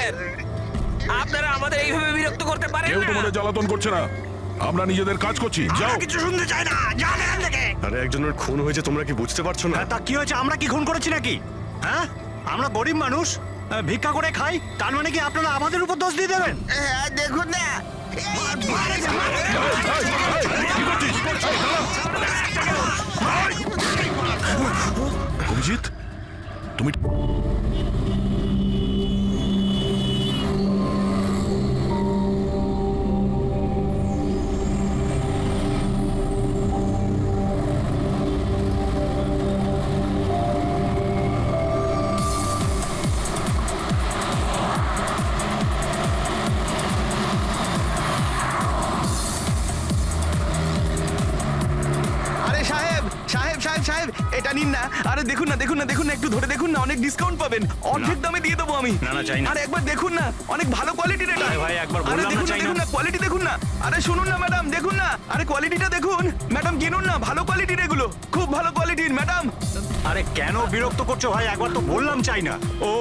Sir, আপনারা আমাদের এইভাবে বিরক্ত করতে পারেন কেউ না। তোমাদের জ্বালাতন করছে না, আমরা নিজেদের কাজ করছি। যাও। কিছু শুনতে চাই না, যান এখান থেকে। আরে একজনের খুন হয়েছে, তোমরা কি বুঝতে পারছো না? তা কি হয়েছে? আমরা কি খুন করেছি নাকি? হ্যাঁ, আমরা গরিব মানুষ, ভিক্ষা করে খাই, তার মানে কি আপনারা আমাদের উপর দোষ দিয়ে দেবেন? দেখুন না, কি করছিস? অভিজিৎ, তুমি আরে সাহেব সাহেব সাহেব সাহেব, এটা নিন না। আরে দেখুন না দেখুন না দেখুন না, একটু ধরে দেখুন না, অনেক ডিসকাউন্ট পাবেন, অর্ধেক দামে দিয়ে দেবো আমি। না, না, চাই না। আরে একবার দেখুন না, অনেক ভালো কোয়ালিটির এটা। আরে ভাই, একবার আরে বললাম না, দেখুন না চাই না। দেখুন না, কোয়ালিটি দেখুন না। আরে শুনুন না ম্যাডাম, দেখুন না, আরে কোয়ালিটিটা দেখুন ম্যাডাম, কিনুন না, ভালো কোয়ালিটির এগুলো, খুব ভালো কোয়ালিটির ম্যাডাম। আরে কেন বিরক্ত করছো ভাই? একবার তো বললাম চাই না। ও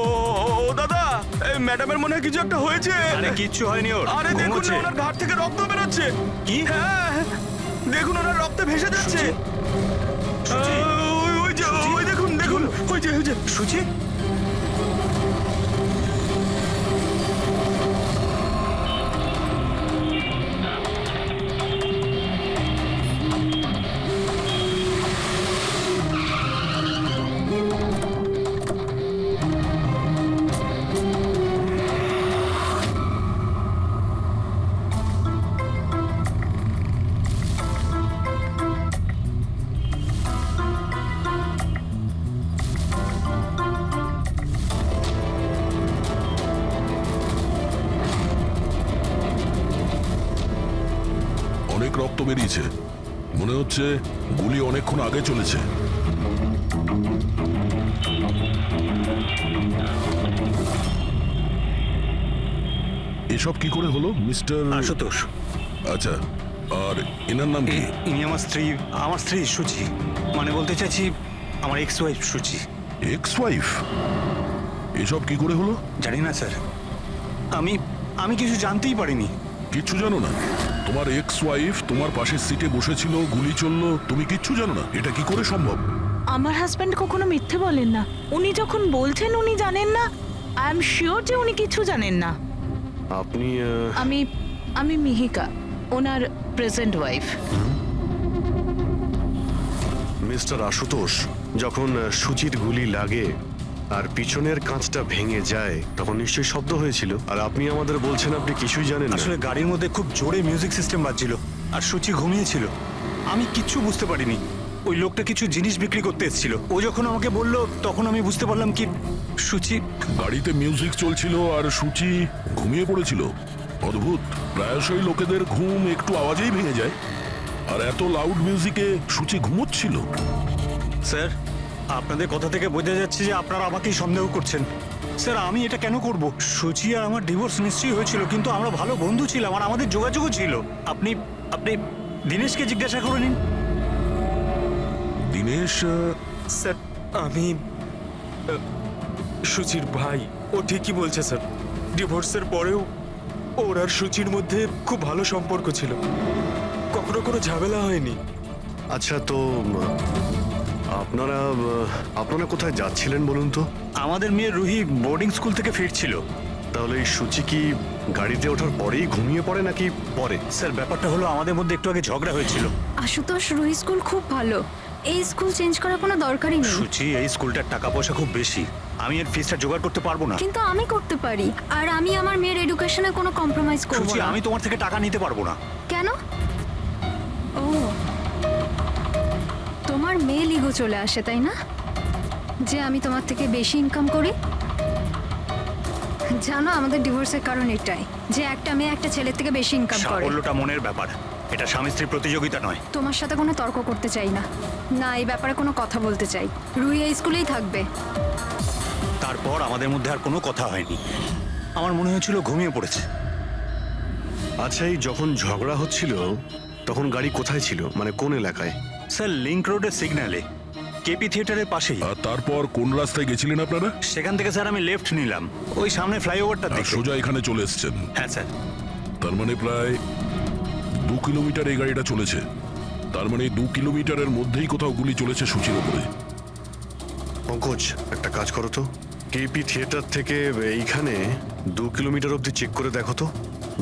ও, ও দাদা, এই ম্যাডামের মনে হয় কিছু একটা হয়েছে। আরে কিচ্ছু হয়নি ওর, আরে দেখুন না, ঘুমোচ্ছে। ওনার ঘাট থেকে রক্ত বেরোচ্ছে। কি? হ্যাঁ, দেখুন ওনার রক্তে ভেসে যাচ্ছে। সুচি? ওই যে, ওই দেখুন দেখুন, ওই যে সুচি? অনেক রক্ত বেরিয়েছে, মনে হচ্ছে গুলি অনেকক্ষণ আগে চলেছে। এসব কি করে হলো মিস্টার? আশুতোষ। আচ্ছা, আর এনার নাম কি? ইনি আমার স্ত্রী সুচি। মানে বলতে চাইছি আমার ex wife Suchi. Ex wife? এসব কি করে হলো? জানি না স্যার, আমি কিছু জানতেই পারিনি। কিচ্ছু জানো না? তোমার এক্স ওয়াইফ তোমার পাশের সিটে বসেছিল, গুলি চললো, তুমি কিচ্ছু জানো না? এটা কি করে সম্ভব? আমার হাজব্যান্ড কখনো মিথ্যে বলেন না। উনি যখন বলছেন উনি জানেন না, আই এম শিওর যে উনি কিছু জানেন না। আপনি আমি মিহিকা, ওনার প্রেজেন্ট ওয়াইফ। মিস্টার আশুতোষ, যখন সুচির গুলি লাগে আর পিছনের কাঁচটা ভেঙে যায়, তখন নিশ্চয়ই শব্দ হয়েছিল, আর আপনি আমাদের বলছেন আপনি কিছুই জানেন না। আসলে গাড়ির মধ্যে খুব জোরে মিউজিক সিস্টেম বাজছিল আর সুচি ঘুমিয়েছিল। আমি কিচ্ছু বুঝতে পারিনি। ওই লোকটা কিছু জিনিস বিক্রি করতে এসেছিল। ও যখন আমাকে বললো তখন আমি বুঝতে পারলাম কি সুচি। গাড়িতে মিউজিক চলছিল আর সূচি ঘুমিয়ে পড়েছিল। অদ্ভুত, প্রায়শই লোকেদের ঘুম একটু আওয়াজেই ভেঙে যায়, আর এত লাউড মিউজিকে সূচি ঘুমোচ্ছিল। স্যার, আপনাদের কথা থেকে বোঝা যাচ্ছে যে আপনারা আমাকেই সন্দেহ করছেন। স্যার, আমি এটা কেন করব? সুচি আর আমার ডিভোর্স নিশ্চয়ই হয়েছিল, কিন্তু আমরা ভালো বন্ধু ছিলাম আর আমাদের যোগাযোগও ছিল। আপনি দীনেশকে জিজ্ঞাসা করে নিন। দীনেশ? স্যার, আমি সুচির ভাই। ও ঠিকই বলছে স্যার, ডিভোর্সের পরেও ওর আর সুচির মধ্যে খুব ভালো সম্পর্ক ছিল, কখনো কোনো ঝামেলা হয়নি। আচ্ছা, তো আপনারা কোথায় যাচ্ছিলেন বলুন তো? আমাদের মেয়ে রুহি বোর্ডিং স্কুল থেকে ফিরছিল। তাহলে এই সুচি কি গাড়িতে ওঠার পরেই ঘুমিয়ে পড়ে নাকি পরে? স্যার, ব্যাপারটা হলো আমাদের মধ্যে একটু আগে ঝগড়া হয়েছিল। আশুতোষ, রুহি স্কুল খুব ভালো, এই স্কুল চেঞ্জ করার কোনো দরকারই নেই। সুচি, এই স্কুলটার টাকা পয়সা খুব বেশি, আমি এর ফিসটা জোগাড় করতে পারবো না। কিন্তু আমি করতে পারি, আর আমি আমার মেয়ের এডুকেশনে কোনো কম্প্রোমাইজ করব সুচি, না। আমি তোমার থেকে টাকা নিতে পারবো না। কেন? ও, তোমার মেয়ে লিগো চলে আসে তাই না, যে আমি তোমার থেকে বেশি ইনকাম করি? জানো আমাদের ডিভোর্সের কারণ এটাই, যে একটা মেয়ে একটা ছেলের থেকে বেশি ইনকাম করে। সাফল্যটা মনের ব্যাপার, এটা স্বামী স্ত্রীর প্রতিযোগিতা নয়। তোমার সাথে কোনো তর্ক করতে চাই না, না এই ব্যাপারে কোনো কথা বলতে চাই। রুহি এই স্কুলেই থাকবে। তারপর আমাদের মধ্যে আর কোনো কথা হয়নি। আমার মনে হয়েছিল ঘুমিয়ে পড়েছে। আচ্ছা, এই যখন ঝগড়া হচ্ছিল তখন গাড়ি কোথায় ছিল, মানে কোন এলাকায়? স্যার, লিংক রোডের সিগন্যালে। কেপি থিয়েটারের পাশেই। আর তারপর কোন রাস্তায় গেছিলেন আপনারা? সেখান থেকে স্যার আমি লেফট নিলাম, ওই সামনে ফ্লাইওভারটা আর দেখে। সোজা এখানে চলে এসেছেন। হ্যাঁ স্যার। তার মানে প্রায় 2 কিলোমিটার এই গাড়িটা চলেছে। তার মানে 2 কিলোমিটারের মধ্যেই কোথাও গুলি চলেছে সূচির উপরে। পঙ্কজ, একটা কাজ করো তো, কেপি থিয়েটার থেকে এইখানে 2 কিলোমিটার অবধি চেক করে দেখো তো,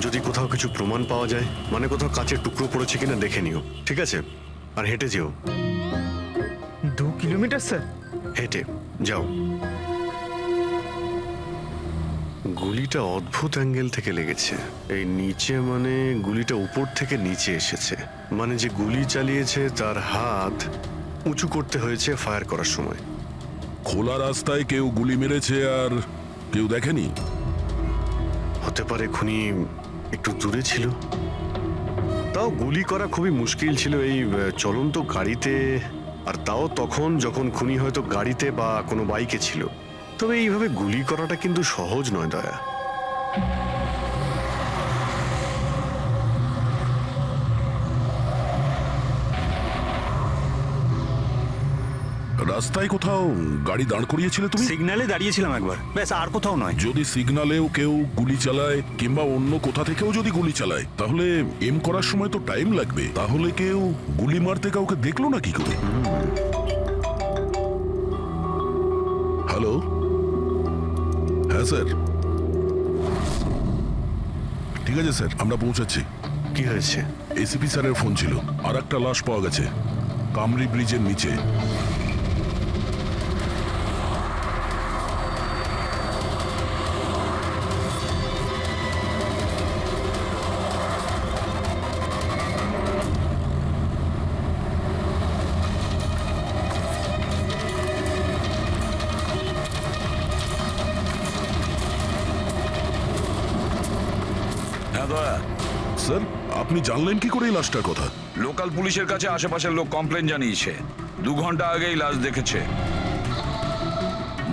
যদি কোথাও কিছু প্রমাণ পাওয়া যায়, মানে কোথাও কাচের টুকরো পড়েছে কিনা দেখে নিও, ঠিক আছে? আর হেঁটে যেও। 2 কিলোমিটার স্যার? হেঁটে যাও। গুলিটা অদ্ভুত অ্যাঙ্গেল থেকে লেগেছে, এই নিচে, মানে গুলিটা উপর থেকে নিচে এসেছে, মানে যে গুলি চালিয়েছে তার হাত উঁচু করতে হয়েছে ফায়ার করার সময়। খোলা রাস্তায় কেউ গুলি মেরেছে আর কেউ দেখেনি? হতে পারে খুনি একটু দূরে ছিল, তাও গুলি করা খুবই মুশকিল ছিল এই চলন্ত গাড়িতে, আর তাও তখন যখন খুনি হয়তো গাড়িতে বা কোনো বাইকে ছিল। তবে এইভাবে গুলি করাটা কিন্তু সহজ নয় দয়া। রাস্তায় কোথাও গাড়ি দাঁড় করিয়েছিলে তুমি? সিগন্যালে দাঁড়িয়েছিলাম একবার, ব্যাস, আর কোথাও নয়। যদি সিগন্যালেও কেউ গুলি চালায় কিংবা অন্য কোথা থেকেও যদি গুলি চালায়, তাহলে এম করার সময় তো টাইম লাগবে। তাহলে কেউ গুলি মারতে কাউকে দেখলো না কি করে? হ্যালো, হ্যাঁ স্যার, ঠিক আছে স্যার, আমরা পৌঁছাচ্ছি। কি হয়েছে? এসিপি স্যারের ফোন ছিল, আর একটা লাশ পাওয়া গেছে কামরি ব্রিজের নিচে। হ্যাঁ দয়া, স্যার, আপনি জানলেন কি করে এই লাশটার কথা? লোকাল পুলিশের কাছে আশেপাশের লোক কমপ্লেন জানিয়েছে। 2 ঘন্টা আগেই লাশ দেখেছে।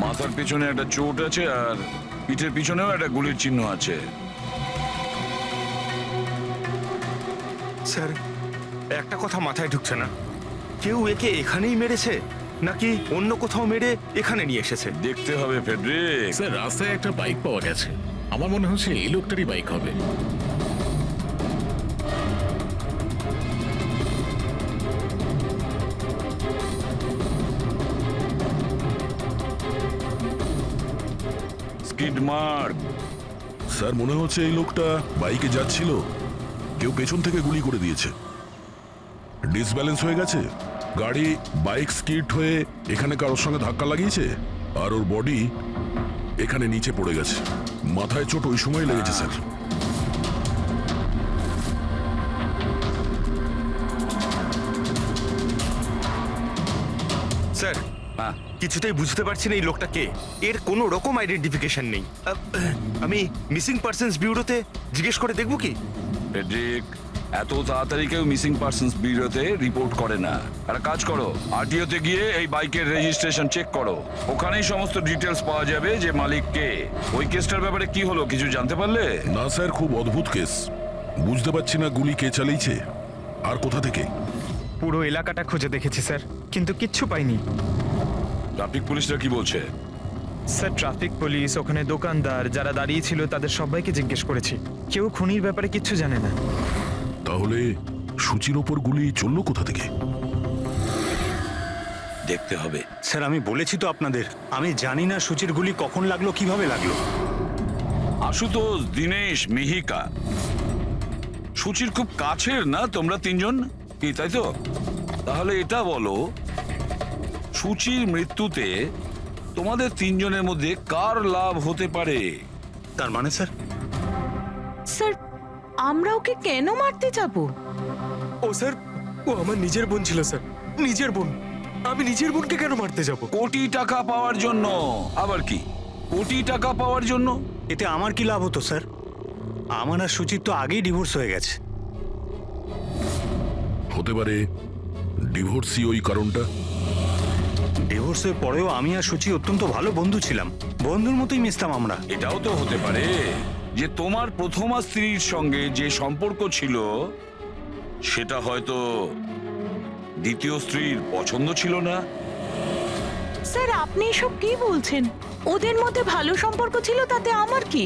মাথার পিছনে একটা চোট আছে আর পিঠের পিছনেও একটা গুলির চিহ্ন আছে। স্যার, একটা কথা মাথায় ঢুকছে না, কেউ একে এখানেই মেরেছে নাকি অন্য কোথাও মেরে এখানে নিয়ে এসেছে? দেখতে হবে ফেডরিক। স্যার, রাস্তায় একটা বাইক পাওয়া গেছে, আমার মনে হচ্ছে এই লোকটারই বাইক হবে। Skid mark. স্যার, মনে হচ্ছে এই লোকটা বাইকে যাচ্ছিল, কেউ পেছন থেকে গুলি করে দিয়েছে। ডিসব্যালেন্স হয়ে গেছে, গাড়ি বাইক স্কিড হয়ে এখানে কারোর সঙ্গে ধাক্কা লাগিয়েছে, আর ওর বডি এখানে নিচে পড়ে গেছে। মাথায় চোট ওই সময় লেগেছে স্যার। স্যার, কিছুতেই বুঝতে পারছি না এই লোকটা কে। এর কোনো রকম আইডেন্টিফিকেশন নেই। আমি মিসিং পার্সনস ব্যুরোতে জিজ্ঞেস করে দেখবো কি? ফেডরিক, এত তাড়াতাড়ি কেউ মিসিং পার্সনস ব্যুরোতে রিপোর্ট করে না। একটা কাজ করো, আরটিওতে গিয়ে এই বাইকের রেজিস্ট্রেশন চেক করো, ওখানেই সমস্ত ডিটেলস পাওয়া যাবে যে মালিক কে। ওই কেসটার ব্যাপারে কি হলো কিছু জানতে পারলে? না স্যার, খুব অদ্ভুত কেস, বুঝতে পারছি না গুলি কে চালিয়েছে আর কোথা থেকে। পুরো এলাকাটা খুঁজে দেখেছি স্যার, কিন্তু কিচ্ছু পাইনি। ট্রাফিক পুলিশরা কি বলছে? স্যার, ট্রাফিক পুলিশ, ওখানে দোকানদার যারা দাঁড়িয়ে ছিল তাদের সবাইকে জিজ্ঞেস করেছি, কেউ খুনির ব্যাপারে কিচ্ছু জানে না। তাহলে সূচির ওপর গুলি চললো কোথা থেকে? দেখতে হবে। স্যার, আমি বলেছি তো আপনাদের, আমি জানি না সূচির গুলি কখন লাগলো, কিভাবে লাগলো। আশুতোষ, দীনেশ, মিহিকা, সূচির খুব কাছের না তোমরা তিনজন, কি তাই তো? তাহলে এটা বলো, সূচির মৃত্যুতে তোমাদের তিনজনের মধ্যে কার লাভ হতে পারে? তার মানে স্যার? স্যার, আমরা ওকে কেন মারতে যাব? ও স্যার, ও আমার নিজের বোন ছিল স্যার, নিজের বোন। আমি নিজের বোনকে কেন মারতে যাব? কোটি টাকা পাওয়ার জন্য। আবার কি কোটি টাকা পাওয়ার জন্য? এতে আমার কি লাভ হতো স্যার? আমার আর সুচির তো আগেই ডিভোর্স হয়ে গেছে। হতে পারে ডিভোর্সই ওই কারণটা। ডিভোর্সের পরেও আমি আর সুচি অত্যন্ত ভালো বন্ধু ছিলাম, বন্ধুর মতোই মিশতাম আমরা। এটাও তো হতে পারে যে তোমার প্রথমা স্ত্রীর সঙ্গে যে সম্পর্ক ছিল সেটা হয়তো দ্বিতীয় স্ত্রীর পছন্দ ছিল না। স্যার আপনি এসব কি বলছেন? ওদের মধ্যে ভালো সম্পর্ক ছিল, তাতে আমার কি?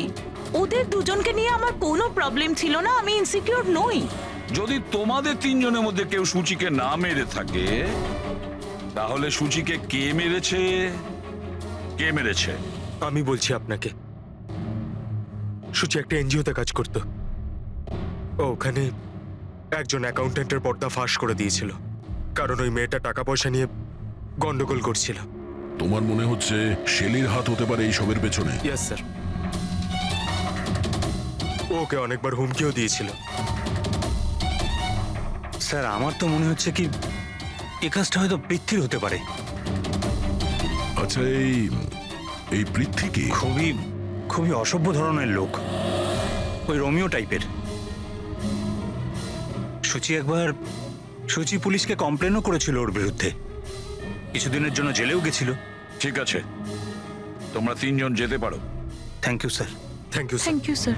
ওদের দুজনকে নিয়ে আমার কোনো প্রবলেম ছিল না, আমি ইনসিকিউর নই। যদি তোমাদের তিনজনের মধ্যে কেউ সূচিকে না মেরে থাকে, তাহলে সূচিকে কে মেরেছে? কে মেরেছে? আমি বলছি আপনাকে, সূচি একটা এনজিওতে কাজ করত। ও ওখানে একজন অ্যাকাউন্টেন্টের পর্দা ফাঁস করে দিয়েছিল, কারণ ওই মেয়েটা টাকা পয়সা নিয়ে গন্ডগোল করছিল। তোমার মনে হচ্ছে শেলির হাত হতে পারে এই সবের পেছনে? ইয়েস স্যার, ওকে অনেকবার হুমকিও দিয়েছিল। স্যার আমার তো মনে হচ্ছে কি এই কাজটা হয়তো পৃথ্বীর হতে পারে। আচ্ছা, এই পৃথ্বী কি? খুবই খুবই অসভ্য ধরনের লোক, ওই রোমিও টাইপের। সূচি পুলিশকে কমপ্লেনও করেছিল ওর বিরুদ্ধে, কিছুদিনের জন্য জেলেও গেছিল। ঠিক আছে, তোমরা তিনজন যেতে পারো। Thank you sir. Thank you sir. Thank you sir.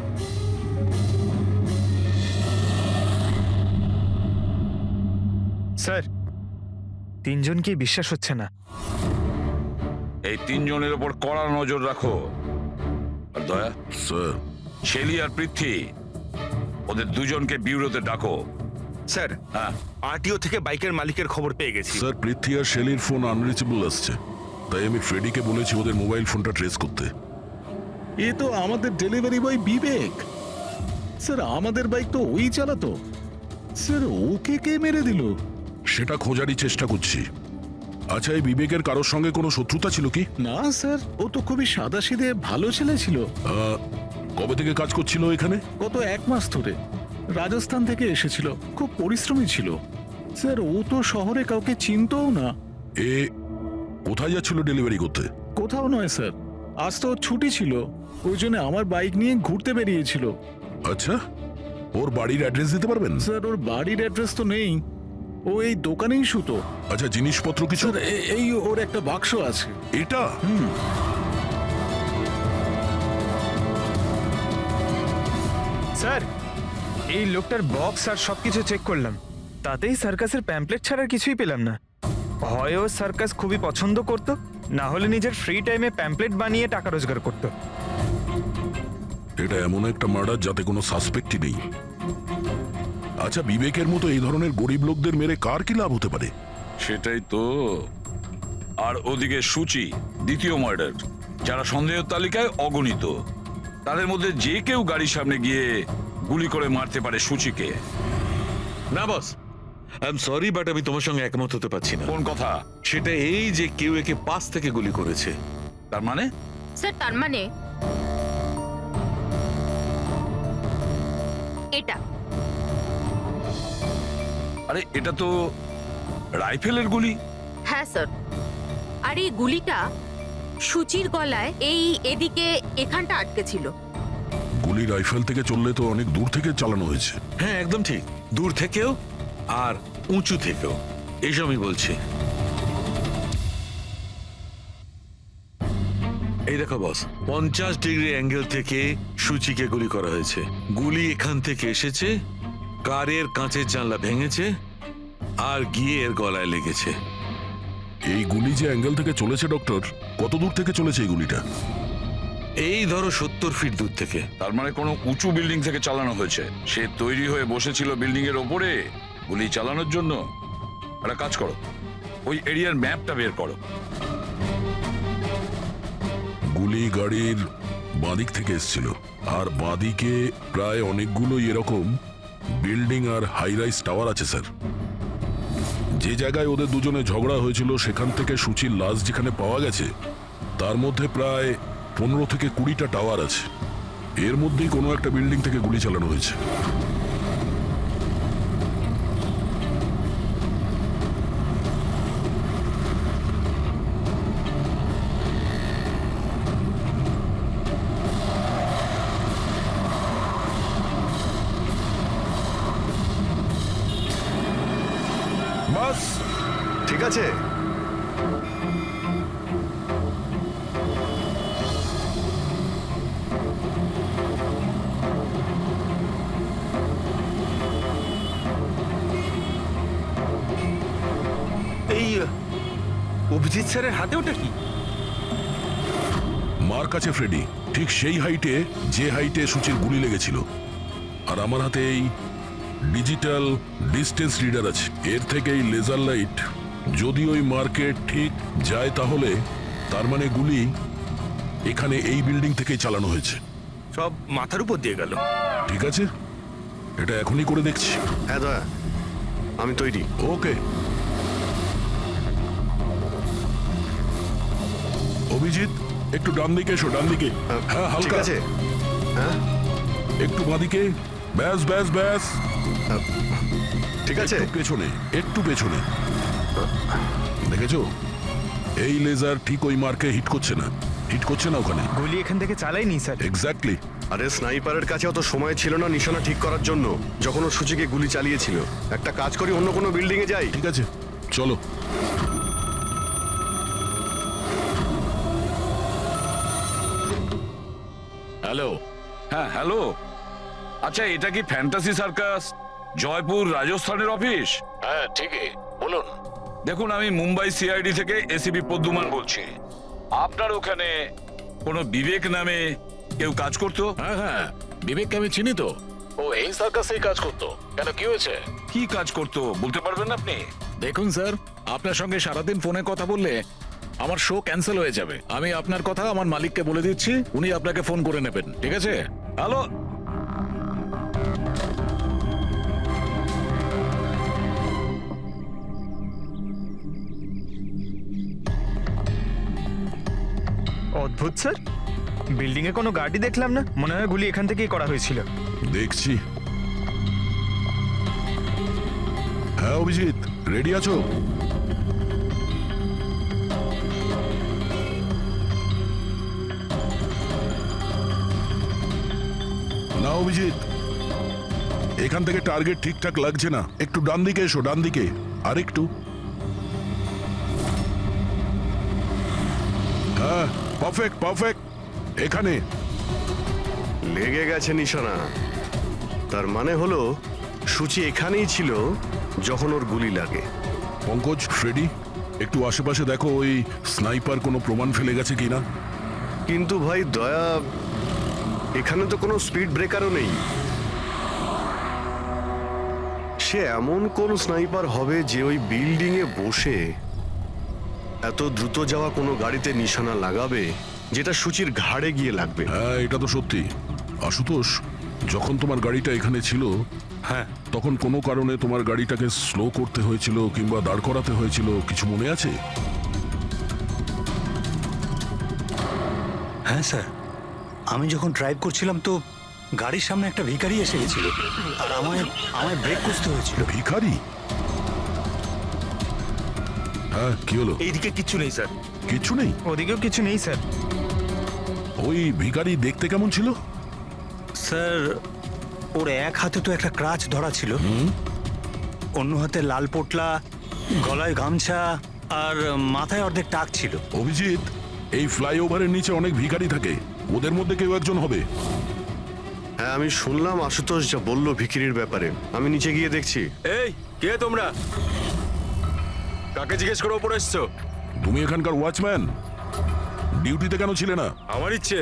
Sir, তিনজনকেই বিশ্বাস হচ্ছে না। এই তিনজনের ওপর কড়া নজর রাখো। আর দয়া, স্যার, শেলি আর পৃথ্বী, ওদের দুজনকে বিউরোতে ডাকো। স্যার, হ্যাঁ, আরটিও থেকে বাইকের মালিকের খবর পেয়ে গেছি। স্যার পৃথ্বী আর শেলির ফোন আনরিচেবল আসছে, তাই আমি ফ্রেডিকে বলেছি ওদের মোবাইল ফোনটা ট্রেস করতে। এ তো আমাদের ডেলিভারি বয় বিবেক। স্যার আমাদের বাইক তো ওই চালাতো। স্যার ওকে কে মেরে দিল? সেটা খোঁজারই চেষ্টা করছি। আচ্ছা, এই বিবেকের কারোর সঙ্গে কোনো শত্রুতা ছিল কি? না স্যার, ও তো খুবই সাদাসিধে ভালো ছেলে ছিল। কবে থেকে কাজ করছিল এখানে? গত 1 মাস ধরে রাজস্থান থেকে এসেছিল, খুব পরিশ্রমী ছিল। স্যার ও তো শহরে কাউকে চিনতও না। এ কোথায় যাচ্ছিল ডেলিভারি করতে? কোথাও নয় স্যার, আজ তো ওর ছুটি ছিল, ওই জন্য আমার বাইক নিয়ে ঘুরতে বেরিয়েছিল। আচ্ছা, ওর বাড়ির অ্যাড্রেস দিতে পারবেন? স্যার ওর বাড়ির অ্যাড্রেস তো নেই, ও এই দোকানেই শুতো। আচ্ছা, জিনিসপত্র কিছু? স্যার এই ওর একটা বাক্স আছে। এটা? স্যার, এই লোকটার বক্স আর সবকিছু চেক করলাম, তাতেই সার্কাসের প্যাম্পলেট ছাড়া কিছুই পেলাম না। হয় ও সার্কাস খুবই পছন্দ করত, না হলে নিজের ফ্রি টাইমে প্যাম্পলেট বানিয়ে টাকা রোজগার করত। এটা এমন একটা মার্ডার যাতে কোনো সাসপেক্টই নেই। আচ্ছা, বিবেকের মতো এই ধরনের গরিব লোকদের মেরে কার কি লাভ হতে পারে? সেটাই তো। আর ওদিকে সূচি, দ্বিতীয় মার্ডার, যারা সন্দেহের তালিকায় অগণিত, তাদের মধ্যে যে কেউ গাড়ির সামনে গিয়ে গুলি করে মারতে পারে সূচিকে। না বস, আই এম সরি বাট আমি তোমার সঙ্গে একমত হতে পারছি না। কোন কথা? সেটা এই যে কেউ একে পাশ থেকে গুলি করেছে। তার মানে? স্যার তার মানে এটা। আরে এটা তো রাইফেলের গুলি। হ্যাঁ স্যার, আর এই গুলিটা সূচির গলায় এই এদিকে এখানটা আটকে ছিল। গুলি রাইফেল থেকে চললে তো অনেক দূর থেকে চালানো হয়েছে। হ্যাঁ একদম ঠিক, দূর থেকেও আর উঁচু থেকেও, এইসব আমি বলছি। এই দেখো বস, 50 ডিগ্রি অ্যাঙ্গেল থেকে সূচিকে গুলি করা হয়েছে। গুলি এখান থেকে এসেছে, কারের কাঁচের জানলা ভেঙেছে আর গিয়ে এর গলায় লেগেছে। এই গুলি যে অ্যাঙ্গেল থেকে চলেছে ডক্টর, কত দূর থেকে চলেছে এই গুলিটা? এই ধরো 70 ফিট দূর থেকে। তার মানে কোনো উঁচু বিল্ডিং থেকে চালানো হয়েছে। সে তৈরি হয়ে বসেছিল বিল্ডিং এর ওপরে গুলি চালানোর জন্য। একটা কাজ করো, ওই এরিয়ার ম্যাপটা বের করো। গুলি গাড়ির বাঁদিক থেকে এসেছিল, আর বাঁদিকে প্রায় অনেকগুলো এরকম বিল্ডিং আর হাই রাইজ টাওয়ার আছে স্যার। যে জায়গায় ওদের দুজনে ঝগড়া হয়েছিল সেখান থেকে সূচির লাশ যেখানে পাওয়া গেছে, তার মধ্যে প্রায় 15 থেকে 20টা টাওয়ার আছে। এর মধ্যেই কোনো একটা বিল্ডিং থেকে গুলি চালানো হয়েছে। বাস ঠিক আছে। অভিজিৎ স্যারের হাতে ওটা কি? মার কাছে ফ্রেডি, ঠিক সেই হাইটে যে হাইটে সূচির গুলি লেগেছিল। আর আমার হাতে এই ডিজিটাল ডিস্টেন্স রিডার আছে। এর থেকে এই লেজার লাইট যদি ওই মার্কেট ঠিক যায় তাহলে তার মানে গুলি এখানে এই বিল্ডিং থেকেই চালানো হয়েছে। সব মাথার উপর দিয়ে গেল। ঠিক আছে, এটা এখনই করে দেখছি। হ্যাঁ দয়া, আমি তৈরি। ওকে। অভিজিৎ, একটু ডান দিকে এসো, ডান দিকে। হ্যাঁ, ঠিক হালকা আছে। হ্যাঁ, একটু বাঁদিকে। ব্যাস ব্যাস ব্যাস। ঠিক আছে। একটু পেছনে, একটু পেছনে। দেখেছো, এই লেজার ঠিক ওই মার্কে হিট করছে না, হিট করছে না ওখানে। গুলি এখান থেকে চালাইনি স্যার। এক্স্যাক্টলি। আরে স্নাইপারের কাছে অত সময় ছিল না নিশানা ঠিক করার জন্য যখন ও সূচিকে গুলি চালিয়েছিল। একটা কাজ করি, অন্য কোনো বিল্ডিং এ যাই। ঠিক আছে, চলো। হ্যালো। হ্যাঁ, হ্যালো। আচ্ছা, এটা কি ফ্যান্টাসি সার্কাস জয়পুর রাজস্থানের অফিস? হ্যাঁ ঠিকই, বলুন। দেখুন, আমি মুম্বাই সিআইডি থেকে এসিপি পদ্মমান বলছি। আপনার ওখানে কোনো বিবেক নামে কেউ কাজ করতো? হ্যাঁ হ্যাঁ, বিবেককে আমি চিনি তো। ও এই সার্কাসেই কাজ করতো। কেন, কি হয়েছে? কি কাজ করতো বলতে পারবেন আপনি? দেখুন স্যার, আপনার সঙ্গে সারাদিন ফোনে কথা বললে আমার শো ক্যান্সেল হয়ে যাবে। আমি আপনার কথা আমার মালিককে বলে দিচ্ছি, উনি আপনাকে ফোন করে নেবেন। ঠিক আছে? হ্যালো। অদ্ভুত স্যার, বিল্ডিং এ কোনো গাড়ি দেখলাম না। মনে হয় গুলি এখান থেকেই করা হয়েছিল। দেখছি। হ্যাঁ অভিজিৎ, রেডি আছো? না অভিজিৎ, এখান থেকে টার্গেট ঠিকঠাক লাগছে না। একটু ডান দিকে এসো, ডান দিকে। আর একটু। হ্যাঁ, পারফেক্ট পারফেক্ট। এখানে লেগে গেছে নিশানা। তার মানে হলো সূচি এখানেই ছিল যখন ওর গুলি লাগে। পঙ্কজ, ফ্রেডি, একটু আশেপাশে দেখো ওই স্নাইপার কোনো প্রমাণ ফেলে গেছে কিনা। কিন্তু ভাই দয়া, এখানে তো কোনো স্পিড ব্রেকারও নেই। সে এমন কোন স্নাইপার হবে যে ওই বিল্ডিং এ বসে এত দ্রুত যাওয়া কোনো গাড়িতে নিশানা লাগাবে যেটা সূচির ঘাড়ে গিয়ে লাগবে। হ্যাঁ, এটা তো সত্যি। আশুতোষ, যখন তোমার গাড়িটা এখানে ছিল, হ্যাঁ তখন কোনো কারণে তোমার গাড়িটাকে স্লো করতে হয়েছিল কিংবা দাঁড় করাতে হয়েছিল, কিছু মনে আছে? হ্যাঁ স্যার, আমি যখন ড্রাইভ করছিলাম তো গাড়ির সামনে একটা ভিখারি এসে গেছিল আর আমায় ব্রেক করতে হয়েছিল। ভিখারি? হ্যাঁ, কি হলো? এইদিকে কিচ্ছু নেই স্যার। কিছু নেই? ওদিকেও কিছু নেই স্যার। ওই ভিখারি দেখতে কেমন ছিল? স্যার, ওর এক হাতে তো একটা ক্রাচ ধরা ছিল, অন্য হাতে লাল পোটলা, গলায় গামছা আর মাথায় অর্ধেক টাক ছিল। অভিজিৎ, এই ফ্লাইওভারের নিচে অনেক ভিখারি থাকে, ওদের মধ্যে কেউ একজন হবে। হ্যাঁ, আমি শুনলাম আশুতোষ যা বললো ভিখিরির ব্যাপারে। আমি নিচে গিয়ে দেখছি। এই কে তোমরা? কাকে জিজ্ঞেস করে ওপরে এসছো? তুমি এখানকার ওয়াচম্যান? ডিউটিতে কেন ছিলে না? আমার ইচ্ছে।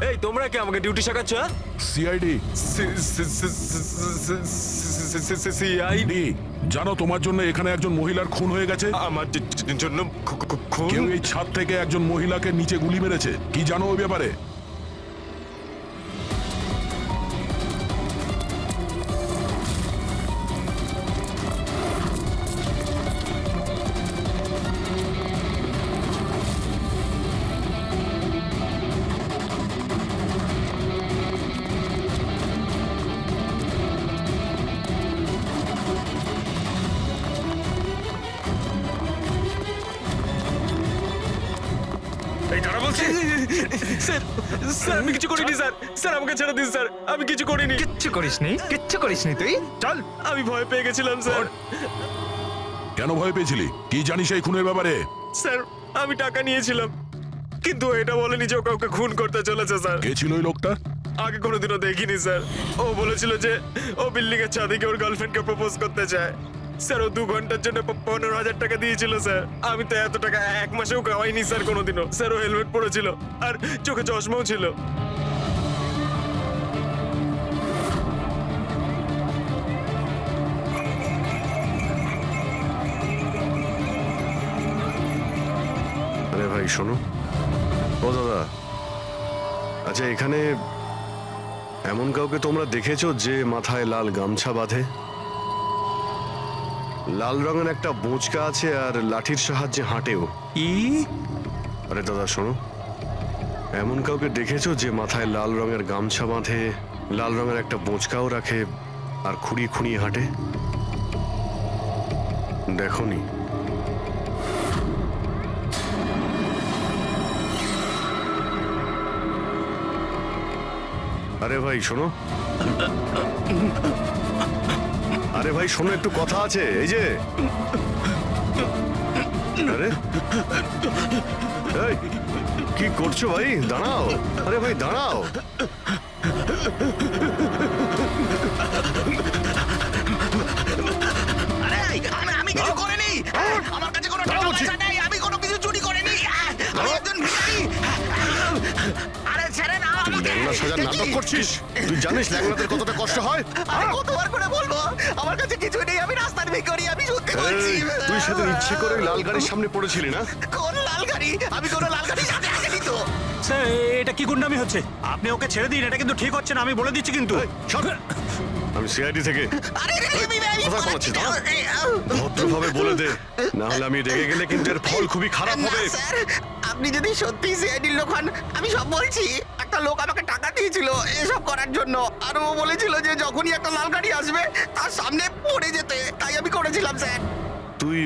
এই তোমরা কি আমাকে ডিউটি শেখাচ্ছ? সিআইডি। সিআইডি? জানো তোমার জন্য এখানে একজন মহিলার খুন হয়ে গেছে? আমার জন্য খুন? কেউ এই ছাদ থেকে একজন মহিলাকে নিচে গুলি মেরেছে। কি জানো ওই ব্যাপারে? এই দাঁড়া বলছি। স্যার, স্যার আমি কিছু করিনি স্যার। স্যার আমাকে ছেড়ে দিন স্যার, আমি কিছু করিনি। কিচ্ছু করিসনি? কিচ্ছু করিসনি তুই? চল। আমি ভয় পেয়ে গেছিলাম স্যার। কেন ভয় পেয়েছিলি? কি জানিস এই খুনের ব্যাপারে? স্যার, আমি টাকা নিয়েছিলাম, কিন্তু এটা বলেনি যে ও কাউকে খুন করতে চলেছে স্যার। কে ছিল ওই লোকটা? আগে কোনোদিনও দেখিনি স্যার। ও বলেছিল যে ও বিল্ডিং এর ছাদে গিয়ে ওর গার্লফ্রেন্ডকে প্রপোজ করতে চায়। স্যার ও 2 ঘন্টার জন্য 15,000 টাকা দিয়েছিল স্যার। আমি তো এত টাকা এক মাসেও কামাইনি স্যার কোনোদিনও। স্যার ও হেলমেট পরেছিল আর চোখে চশমাও ছিল। আরে ভাই শোনো, ও দাদা, আচ্ছা এখানে এমন কাউকে তোমরা দেখেছো যে মাথায় লাল গামছা বাঁধে, লাল রঙের একটা বোঁচকা আছে আর লাঠির সাহায্যে হাঁটেও? আরে দাদা শোনো, এমন কাউকে দেখেছো যে মাথায় লাল রঙের গামছা বাঁধে, লাল রঙের একটা বোঁচকাও রাখে আর খুঁড়িয়ে খুঁড়িয়ে হাঁটে? দেখোনি? আরে ভাই শোনো, আরে ভাই শোনো, একটু কথা আছে। এই যে আরে এই, কি করছো ভাই? দাঁড়াও, আরে ভাই দাঁড়াও। আরে আমি কিছু করিনি, আমার কাছে কোনো টাকা পয়সা নেই, আমি কোনো কিছু চুরি করিনি, আমি একজন ভিখারি। আরে ছেড়ে না আমাকে। ল্যাংড়া সাজার নাটক করছিস? তুই জানিস ল্যাংড়াদের কতটা কষ্ট হয়? আরে কতবার করে বলবো, আমার কাছে কিছু নেই, আমি রাস্তার ভিখারি, আমি সত্যি বলছি। এই, তুই সেদিন ইচ্ছে করে লাল গাড়ির সামনে পড়েছিলি না? কোন লাল গাড়ি? আমি কোনো লাল গাড়ির সাথে আসেনি তো। স্যার এটা কি গুন্ডামি হচ্ছে? আপনি ওকে ছেড়ে দিন, এটা কিন্তু ঠিক হচ্ছে না, আমি বলে দিচ্ছি কিন্তু। সর। আমি সিআইডি থেকে। আরে আমি কোথায় পালাচ্ছিস? ভদ্রভাবে বলে দে, না হলে আমি রেগে গেলে কিন্তু এর ফল খুবই খারাপ না, হবে। স্যার, আপনি যদি সত্যি সিআইডির লোক হন, আমি সব বলছি। একটা লোক আমাকে টাকা দিয়েছিল এসব করার জন্য, আর ও বলেছিল যে যখনই একটা লাল গাড়ি আসবে তার সামনে পড়ে যেতে, তাই আমি করেছিলাম স্যার। তুই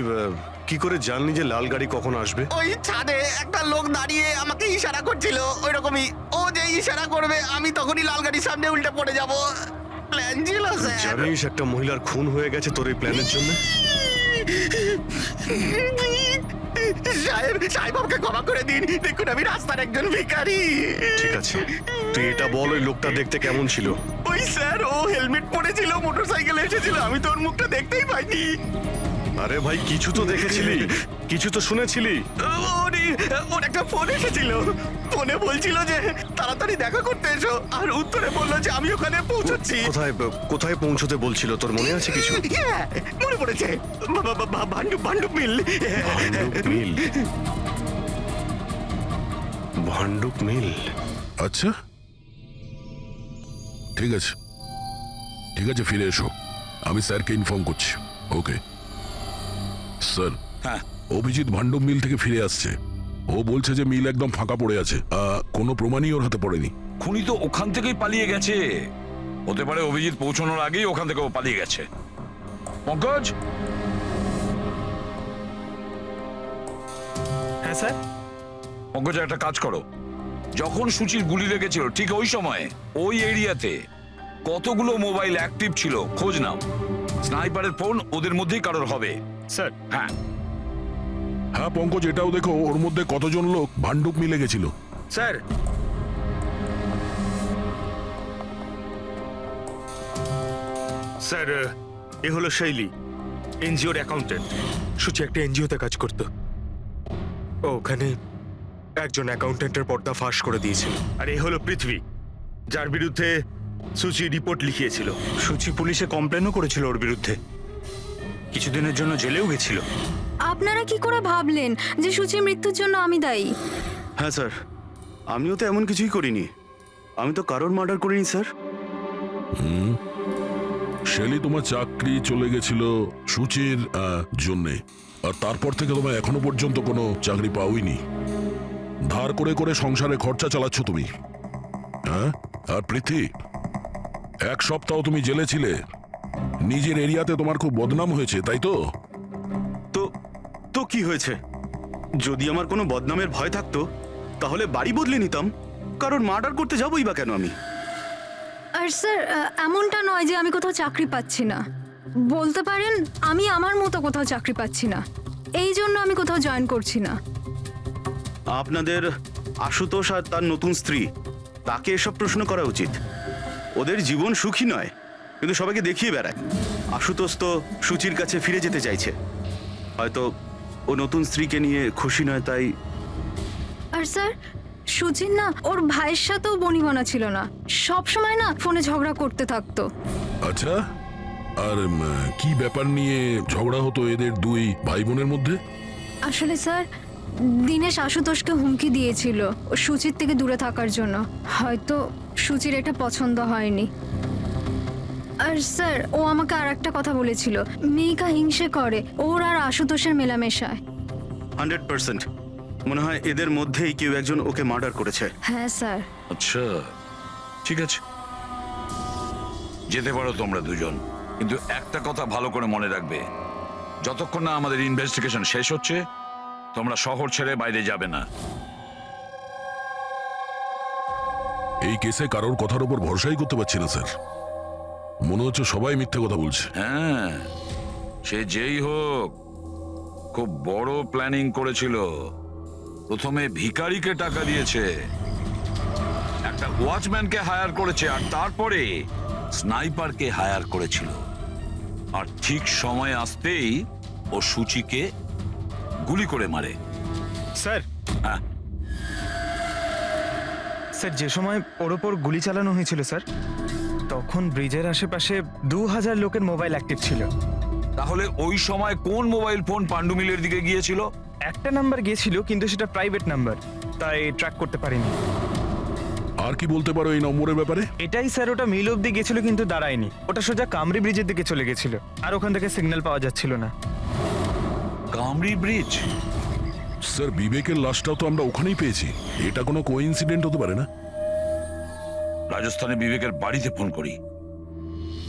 কি করে জানলি যে লাল গাড়ি কখন আসবে? ওই ছাদে একটা লোক দাঁড়িয়ে আমাকে ইশারা করছিল, ওই রকমই। ও যে ইশারা করবে আমি তখনই লাল গাড়ির সামনে উল্টে পড়ে যাব। প্ল্যান ছিল স্যার। জানিস একটা মহিলার খুন হয়ে গেছে তোর এই প্ল্যানের জন্য? সাহেব আমাকে ক্ষমা করে দিন, দেখুন আমি রাস্তার একজন ভিখারি। ঠিক আছে, তুই এটা বল, ওই লোকটা দেখতে কেমন ছিল? ওই স্যার, ও হেলমেট পরেছিল, মোটরসাইকেলে এসেছিল, আমি তো ওর মুখটা দেখতেই পাইনি। আরে ভাই কিছু তো দেখেছিলি, কিছু তো শুনেছিলি। ওর একটা ফোন এসেছিল, ফোনে বলছিল যে তাড়াতাড়ি দেখা করতে এসো, আর উত্তরে বললো যে আমি ওখানে পৌঁছচ্ছি। কোথায় কোথায় পৌঁছতে বলছিল, তোর মনে আছে কিছু? হ্যাঁ, মনে পড়েছে, ভান্ডুপ মিল। ভান্ডুপ মিল, ভান্ডুপ মিল। আচ্ছা ঠিক আছে, ঠিক আছে, ফিরে এসো, আমি স্যারকে ইনফর্ম করছি। Okay sir. হ্যাঁ অভিজিৎ ভান্ডুপ মিল থেকে ফিরে আসছে। ও বলছে যে মিল একদম ফাঁকা পড়ে আছে, কোনো প্রমাণই ওর হাতে পড়েনি। খুনি তো ওখান থেকেই পালিয়ে গেছে। হতে পারে অভিজিৎ পৌঁছানোর আগেই ওখান থেকে ও পালিয়ে গেছে। পঙ্কজ। হ্যাঁ স্যার। পঙ্কজ একটা কাজ করো, যখন সুচির গুলি লেগেছিল ঠিক ওই সময়ে ওই এরিয়াতে কতগুলো মোবাইল অ্যাক্টিভ ছিল খোঁজ নাও। স্নাইপারের ফোন ওদের মধ্যেই কারোর হবে। স্যার হ্যাঁ হ্যাঁ পঙ্কজ, এটাও দেখো ওর মধ্যে কতজন লোক ভান্ডুপ মিলে গেছিল। স্যার স্যার এ হলো শৈলী, এনজিওর অ্যাকাউন্টেন্ট। সুচি একটা এনজিওতে কাজ করত। ও ওখানে একজন অ্যাকাউন্টেন্টের পর্দা ফাঁস করে দিয়েছিল। আর এ হলো পৃথ্বী, যার বিরুদ্ধে সুচি রিপোর্ট লিখিয়েছিল। সুচি পুলিশে কমপ্লেনও করেছিল ওর বিরুদ্ধে, কিছুদিনের জন্য জেলেও গেছিল। আপনারা কি করে ভাবলেন যে সুচির মৃত্যুর জন্য আমি দায়ী? হ্যাঁ স্যার, আমিও তো এমন কিছুই করিনি, আমি তো কারোর মার্ডার করিনি স্যার। শেলি তোমার চাকরি চলে গেছিল সুচির জন্যে, আর তারপর থেকে তোমার এখনো পর্যন্ত কোনো চাকরি পাওইনি। ধার করে করে সংসারে খরচা চালাচ্ছ তুমি। হ্যাঁ, আর পৃথ্বী, 1 সপ্তাহ তুমি জেলে ছিলে, নিজের এরিয়াতে তোমার খুব বদনাম হয়েছে, তাই তো? তো কি হয়েছে? যদি আমার কোনো বদনামের ভয় থাকতো তাহলে বাড়ি বদলে নিতাম, কারণ মার্ডার করতে যাবোই বা কেন আমি? আর স্যার এমনটা নয় যে আমি কোথাও চাকরি পাচ্ছি না, বলতে পারেন আমি আমার মতো কোথাও চাকরি পাচ্ছি না, এই জন্য আমি কোথাও জয়েন করছি না। আপনাদের আশুতোষ আর তার নতুন স্ত্রী, তাকে এসব প্রশ্ন করা উচিত। ওদের জীবন সুখী নয়, কিন্তু সবাইকে দেখিয়ে বেড়ায়। আশুতোষ তো সুচির কাছে ফিরে যেতে চাইছে। হয়তো ও নতুন স্ত্রীকে নিয়ে খুশি নয়, তাই। আর স্যার সুচির না ওর ভাইয়ের সাথেও বনিবনা ছিল না, সব সময় না ফোনে ঝগড়া করতে থাকতো। আচ্ছা, আর কি ব্যাপার নিয়ে ঝগড়া হতো এদের দুই ভাই বোনের মধ্যে? আসলে স্যার দিনেশ আশুতোষকে হুমকি দিয়েছিল ও সুচির থেকে দূরে থাকার জন্য। হয়তো সুচির এটা পছন্দ হয়নি। আর স্যার ও আমাকে আর একটা কথা বলেছিল, মেয়েকা হিংসে করে ওর আর আশুতোষের মেলামেশায়। 100% মনে হয় এদের মধ্যেই কেউ একজন ওকে মার্ডার করেছে। হ্যাঁ স্যার। আচ্ছা, ঠিক আছে, যেতে পারো তোমরা দুজন, কিন্তু একটা কথা ভালো করে মনে রাখবে, যতক্ষণ না আমাদের ইনভেস্টিগেশন শেষ হচ্ছে তোমরা শহর ছেড়ে বাইরে যাবে না। এই কেসে কারোর কথার উপর ভরসাই করতে পারছি না স্যার, মনে হচ্ছে সবাই মিথ্যে কথা বলছে। হ্যাঁ, সে যেই হোক খুব বড় প্ল্যানিং করেছিল। প্রথমে ভিখারিকে টাকা দিয়েছে, একটা ওয়াচম্যানকে হায়ার করেছে, আর তারপরে স্নাইপারকে হায়ার করেছিল। আর ঠিক সময় আসতেই ও সুচিকে গুলি করে মারে। স্যার, হ্যাঁ, স্যার যে সময় ওর ওপর গুলি চালানো হয়েছিল স্যার, তখন ব্রিজের আশেপাশে 2000 লোকের মোবাইল অ্যাক্টিভ ছিল। তাহলে ওই সময় কোন মোবাইল ফোন পাণ্ডু মিলের দিকে গিয়েছিল? একটা নাম্বার গিয়েছিল, কিন্তু সেটা প্রাইভেট নাম্বার, তাই ট্র্যাক করতে পারিনি। আর কি বলতে পারো এই নম্বরের ব্যাপারে? এটাই স্যার, ওটা মিল অব্দি গেছিল কিন্তু দাঁড়ায়নি, ওটা সোজা কামরি ব্রিজের দিকে চলে গেছিল, আর ওখান থেকে সিগন্যাল পাওয়া যাচ্ছিল না। কামরি ব্রিজ? স্যার বিবেকের লাশটাও তো আমরা ওখানেই পেয়েছি, এটা কোনো কোইন্সিডেন্ট হতে পারে না? রাজস্থানে বিবেকের বাড়িতে ফোন করি,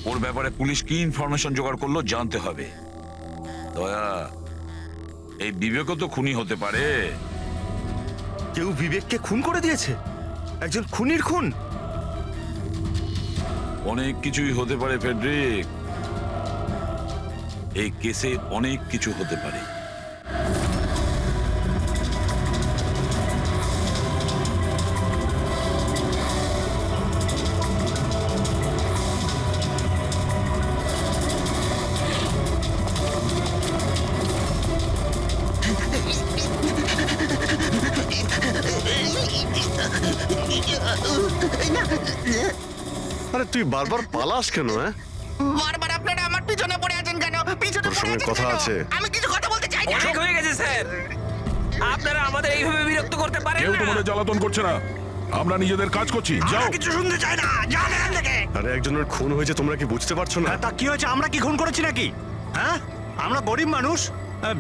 ওর ব্যাপারে পুলিশ কি ইনফরমেশন জোগাড় করলো জানতে হবে। দয়া, এই বিবেকও তো খুনি হতে পারে। কেউ বিবেককে খুন করে দিয়েছে? একজন খুনির খুন? অনেক কিছুই হতে পারে ফেডরিক, এই কেসে অনেক কিছু হতে পারে। আরে তুই বারবার পালাস কেন? হ্যাঁ, বারবার আপনারা আমার পিছনে পড়ে আছেন কেন? পিছনে তোর সঙ্গে কথা আছে। আমি কিছু কথা বলতে চাই না। অনেক হয়ে গেছে স্যার, আপনারা আমাদের এইভাবে বিরক্ত করতে পারেন কেউ না। তোমাদের জ্বালাতন করছে না, আমরা নিজেদের কাজ করছি। যাও। কিছু শুনতে চাই না, যান এখান থেকে। আরে একজনের খুন হয়েছে, তোমরা কি বুঝতে পারছো না? তা কি হয়েছে? আমরা কি খুন করেছি নাকি? হ্যাঁ, আমরা গরিব মানুষ,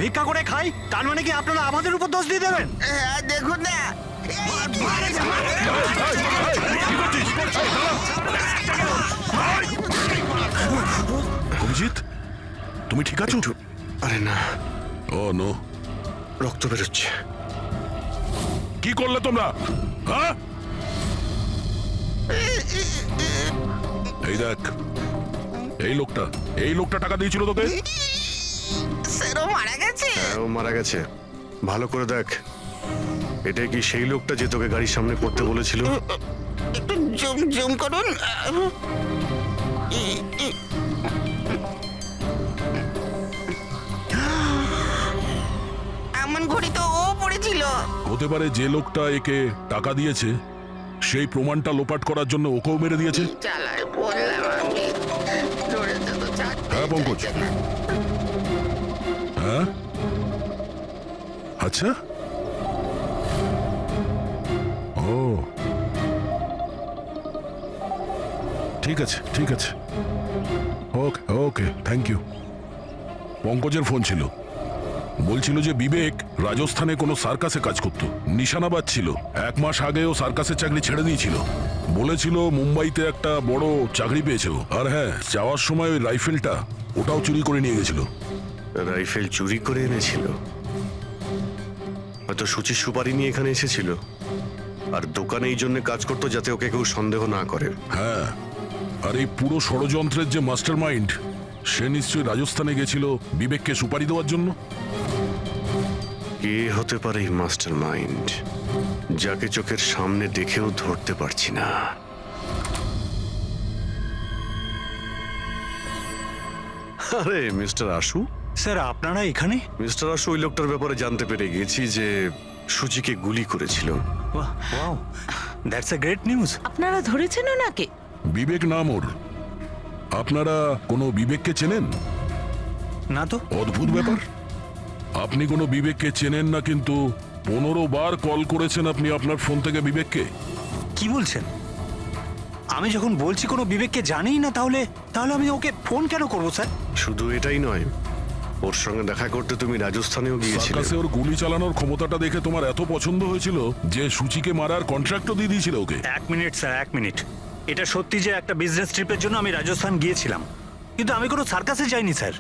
ভিক্ষা করে খাই, তার মানে কি আপনারা আমাদের উপর দোষ দিয়ে দেবেন? হ্যাঁ, দেখুন না। অভিজিৎ, তুমি ঠিক আছো? আরে না, ও নো, রক্ত বেরোচ্ছে। কি করলে তোমরা? হ্যাঁ, এই দেখ, এই লোকটা টাকা দিয়েছিল তোকে। স্যার ও মারা গেছে? হ্যাঁ, ও মারা গেছে। ভালো করে দেখ, এটা কি সেই লোকটা যে তোকে গাড়ির সামনে করতে বলেছিল? একটু জুম জুম করুন। এমন ঘড়ি তো ও পড়েছিল। হতে পারে যে লোকটা একে টাকা দিয়েছে সেই প্রমাণটা লোপাট করার জন্য ওকেও মেরে দিয়েছে। চালায় বললাম আমি, ধরেছে তো ছাড়তে হ্যাঁ পঙ্কজ, চাইছে না। হ্যাঁ, আচ্ছা, ও ঠিক আছে, ঠিক আছে, ওকে ওকে, থ্যাংক ইউ। পঙ্কজের ফোন ছিল, বলছিল যে বিবেক রাজস্থানে কোনো সার্কাসে কাজ করত, নিশানাবাদ ছিল। 1 মাস আগেও সার্কাসের চাকরি ছেড়ে দিয়েছিল, বলেছিল মুম্বাইতে একটা বড় চাকরি পেয়েছে ও। আর হ্যাঁ, যাওয়ার সময় ওই রাইফেলটা ওটাও চুরি করে নিয়ে গেছিল। রাইফেল চুরি করে এনেছিল? হয়তো সুচির সুপারি নিয়ে এখানে এসেছিল, আর দোকানে এই জন্য কাজ করতো যাতে ওকে কেউ সন্দেহ না করে। হ্যাঁ, আর এই পুরো ষড়যন্ত্রের যে মাস্টার মাইন্ড, সে নিশ্চয়ই রাজস্থানে গেছিল বিবেককে সুপারি দেওয়ার জন্য। কে হতে পারে এই মাস্টার মাইন্ড, যাকে চোখের সামনে দেখেও ধরতে পারছি না? আরে মিস্টার আশু, স্যার আপনারা এখানে? মিস্টার আশু, ওই লোকটার ব্যাপারে জানতে পেরে গেছি যে সূচিকে গুলি করেছিল। বাহ, wow, that's a great news. আপনারা ধরেছেন ওনাকে? বিবেক নাম ওর। আপনারা কোনো বিবেককে চেনেন? না তো। অদ্ভুত ব্যাপার, আপনি কোনো বিবেককে চেনেন না, কিন্তু 15 বার কল করেছেন আপনি আপনার ফোন থেকে বিবেককে। কি বলছেন? আমি যখন বলছি কোনো বিবেককে জানিই না, তাহলে তাহলে আমি ওকে ফোন কেন করবো স্যার? শুধু এটাই নয়, ওর সঙ্গে দেখা করতে তুমি রাজস্থানেও গিয়েছিলে। সার্কাসে ওর গুলি চালানোর ক্ষমতাটা দেখে তোমার এত পছন্দ হয়েছিল যে সূচিকে মারার কন্ট্রাক্টও দিয়ে দিয়েছিল ওকে। 1 মিনিট স্যার, 1 মিনিট। এটা সত্যি যে একটা বিজনেস ট্রিপের জন্য আমি রাজস্থান গিয়েছিলাম, কিন্তু আমি কোনো সার্কাসে যাইনি স্যার।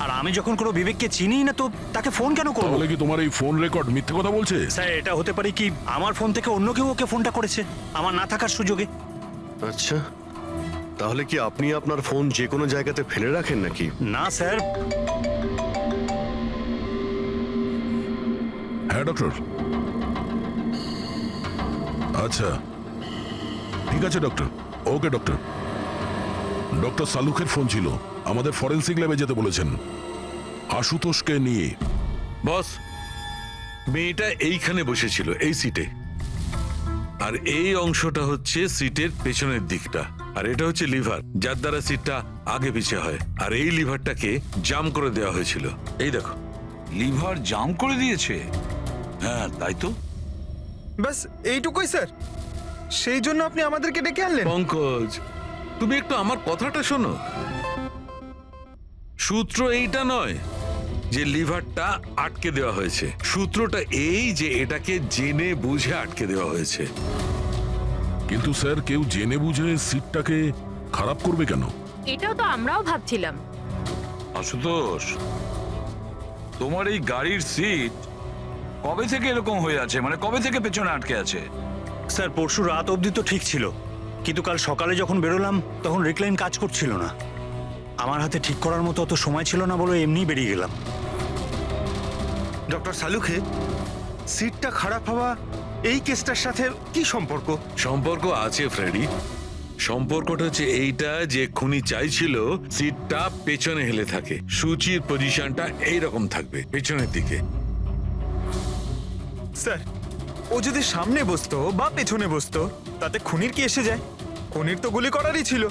আর আমি যখন কোনো বিবেককে চিনি না, তো তাকে ফোন কেন করবো? তাহলে কি তোমার এই ফোন রেকর্ড মিথ্যে কথা বলছে? স্যার, এটা হতে পারে কি আমার ফোন থেকে অন্য কেউ ওকে ফোনটা করেছে আমার না থাকার সুযোগে। আচ্ছা, তাহলে কি আপনি আপনার ফোন যে কোনো জায়গাতে ফেলে রাখেন নাকি? না স্যার। হ্যাঁ ডক্টর। আচ্ছা ঠিক আছে ডক্টর। ওকে ডক্টর। ডক্টর সালুখের ফোন ছিল, আমাদের ফরেন্সিক ল্যাবে যেতে বলেছেন আশুতোষকে নিয়ে। বস, মেয়েটা এইখানে বসেছিল এই সিটে, আর এই অংশটা হচ্ছে সিটের পেছনের দিকটা, আর এটা হচ্ছে লিভার যার দ্বারা সিটটা আগে পিছে হয়, আর এই লিভারটাকে জাম করে দেওয়া হয়েছিল। এই দেখো। লিভার জাম করে দিয়েছে? হ্যাঁ তাই তো। বাস এইটুকুই স্যার, সেই জন্য আপনি আমাদেরকে ডেকে আনলেন? পঙ্কজ, তুমি একটু আমার কথাটা শোনো। সূত্র এইটা নয় যে লিভারটা আটকে দেওয়া হয়েছে, সূত্রটা এই যে এটাকে জেনে বুঝে আটকে দেওয়া হয়েছে। কিন্তু স্যার, কেউ জেনে বুঝে সিটটাকে খারাপ করবে কেন? এটাও তো আমরাও ভাবছিলাম। আশুতোষ, তোমার এই গাড়ির সিট কবে থেকে এরকম হয়ে আছে? মানে কবে থেকে পেছনে আটকে আছে? স্যার, পরশু রাত অবধি তো ঠিক ছিল, কিন্তু কাল সকালে যখন বেরোলাম তখন রিক্লাইন কাজ করছিল না। আমার হাতে ঠিক করার মতো অত সময় ছিল না বলে এমনি বেরিয়ে গেলাম। ডক্টর সালুখে, সিটটা খারাপ হওয়া এই কেসটার সাথে কি সম্পর্ক? সম্পর্ক আছে ফ্রেডি। সম্পর্কটা হচ্ছে এইটা যে খুনি চাইছিল সিটটা পেছনে হেলে থাকে, সূচির পজিশনটা এইরকম থাকবে পেছনের দিকে। স্যার, ও যদি সামনে বসতো বা পেছনে বসতো তাতে খুনির কি এসে যায়? খুনির তো গুলি করারই ছিল।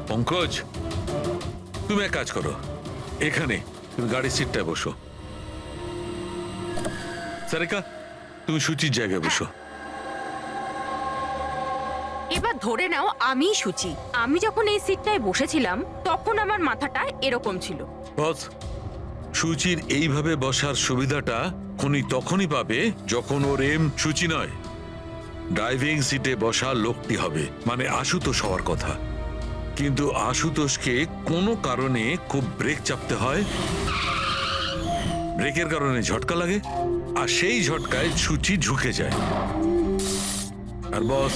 পঙ্কজ, তুমি এক কাজ করো, এখানে তুমি গাড়ির সিটটায় বসো। সারিকা, তুমি সূচির জায়গায় বসো। এবার ধরে নাও আমি সুচি। আমি যখন এই সিটটায় বসেছিলাম তখন আমার মাথাটা এরকম ছিল। বস, সূচির এইভাবে বসার সুবিধাটা খুনি তখনই পাবে যখন ওর এম সূচি নয়, ড্রাইভিং সিটে বসা লোকটি হবে, মানে আশুতোষ হওয়ার কথা। কিন্তু আশুতোষকে কোনো কারণে খুব ব্রেক চাপতে হয়, ব্রেকের কারণে ঝটকা লাগে, আর সেই ঝটকায় সূচি ঝুঁকে যায়। আর বস,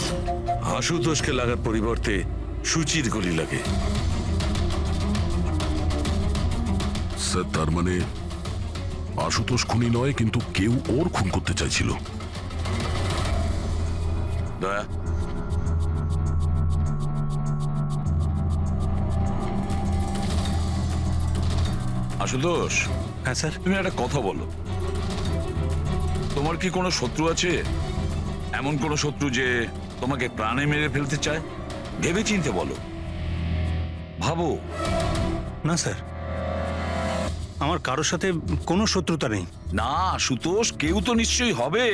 আশুতোষকে লাগার পরিবর্তে সূচির গুলি লাগে। স্যার, তার মানে আশুতোষ খুনি নয়, কিন্তু কেউ ওর খুন করতে চাইছিল। দয়া, আশুতোষ। হ্যাঁ স্যার। তুমি একটা কথা বলো, তোমার কি কোনো শত্রু আছে? এমন কোনো শত্রু যে তোমাকে প্রাণে মেরে ফেলতে চায়? ভেবে চিনতে বলো, ভাবো। না স্যার, আমার কারোর সাথে কোনো শত্রুতা নেই। না আশুতোষ, কেউ তো নিশ্চয়ই হবে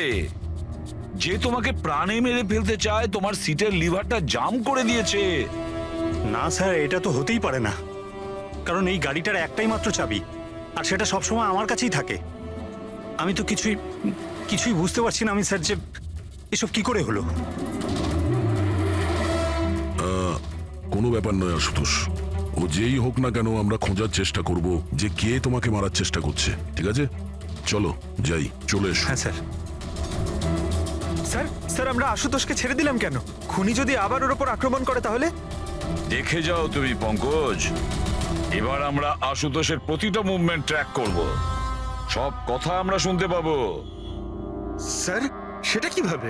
যে তোমাকে প্রাণে মেরে ফেলতে চায়, তোমার সিটের লিভারটা জাম করে দিয়েছে। না স্যার, এটা তো হতেই পারে না, কারণ এই গাড়িটার একটাই মাত্র চাবি, আর সেটা সবসময় আমার কাছেই থাকে। আমি তো কিছুই বুঝতে পারছি না আমি স্যার, যে এসব কি করে হলো। কোনো ব্যাপার নয় আশুতোষ, ও যেই হোক না কেন আমরা খোঁজার চেষ্টা করব যে কে তোমাকে মারার চেষ্টা করছে। ঠিক আছে, চলো যাই, চলে এসো। হ্যাঁ স্যার। স্যার, স্যার, আমরা আশুতোষকে ছেড়ে দিলাম কেন? খুনি যদি আবার ওর ওপর আক্রমণ করে তাহলে? দেখে যাও তুমি পঙ্কজ, এবার আমরা আশুতোষের প্রতিটা মুভমেন্ট ট্র্যাক করব, সব কথা আমরা শুনতে পাবো। স্যার, সেটা কিভাবে?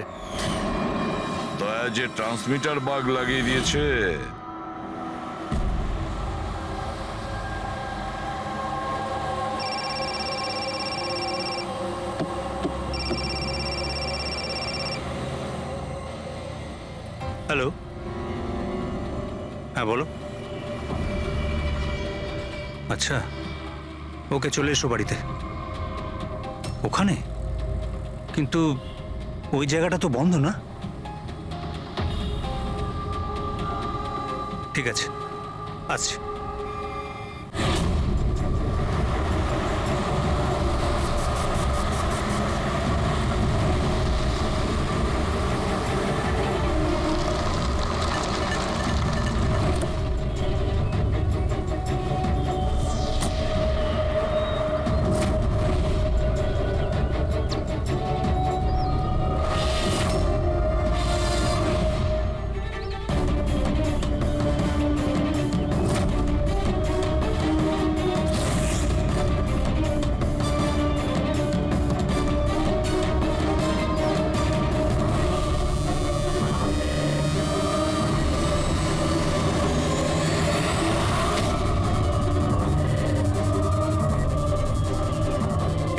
দয়া যে ট্রান্সমিটার বাগ লাগিয়ে দিয়েছে। হ্যালো, হ্যাঁ বলো। আচ্ছা, ওকে চলে এসো বাড়িতে। ওখানে? কিন্তু ওই জায়গাটা তো বন্ধ না? ঠিক আছে, আসছি।